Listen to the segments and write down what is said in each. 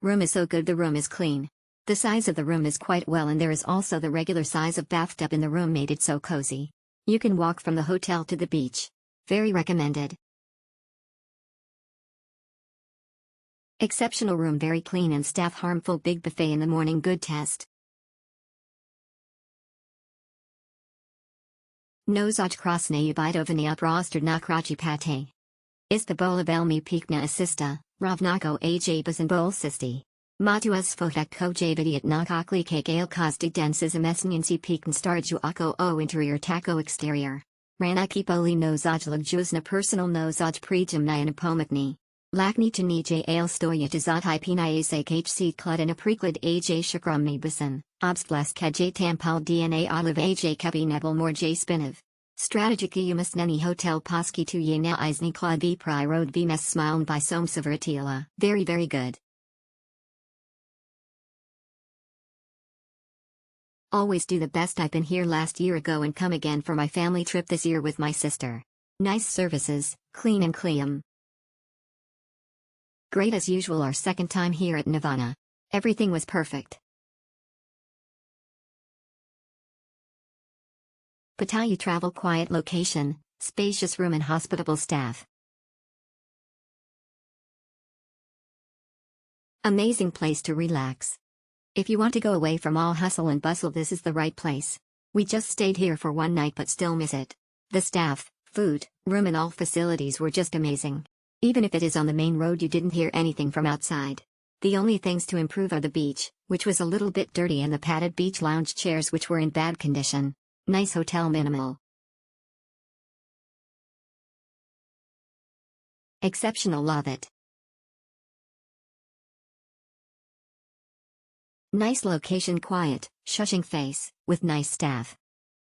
Room is so good, the room is clean. The size of the room is quite well, and there is also the regular size of bathtub in the room, made it so cozy. You can walk from the hotel to the beach. Very recommended. Exceptional room, very clean and staff harmful. Big buffet in the morning, good test. Nosaj krasnaya bidovania prostor na krachi pate. Istha velmi pikna assista, ravnako ajabas bol sisti. Matuas fotek ko javidiat nakakli kagale kostig denses amesnyansi pikn starju ako o interior taco exterior. Ranaki poli nosaj lugjusna personal nosaj prijamna pomikni. Lakni chanij ale stoya tazat pinaise hc klud and apriklid aj shakramni basan, obsfles kej tampal dna olive aj kepi nebel more j spinov. Strategiki umasneni hotel poski tu ye na isni klud v pri road v mes smilen by somsavaratila. Very good. Always do the best. I've been here last year ago and come again for my family trip this year with my sister. Nice services, clean and clean. Great as usual. Our second time here at Navana. Everything was perfect. Pattaya travel, quiet location, spacious room and hospitable staff. Amazing place to relax. If you want to go away from all hustle and bustle, this is the right place. We just stayed here for one night but still miss it. The staff, food, room and all facilities were just amazing. Even if it is on the main road, you didn't hear anything from outside. The only things to improve are the beach, which was a little bit dirty, and the padded beach lounge chairs, which were in bad condition. Nice hotel, minimal. Exceptional, love it. Nice location, quiet, shushing face, with nice staff.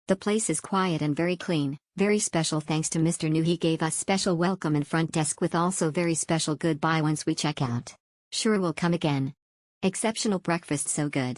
The place is quiet and very clean, very special. Thanks to Mr. New, he gave us special welcome and front desk with also very special goodbye once we check out. Sure, we'll come again. Exceptional breakfast, so good.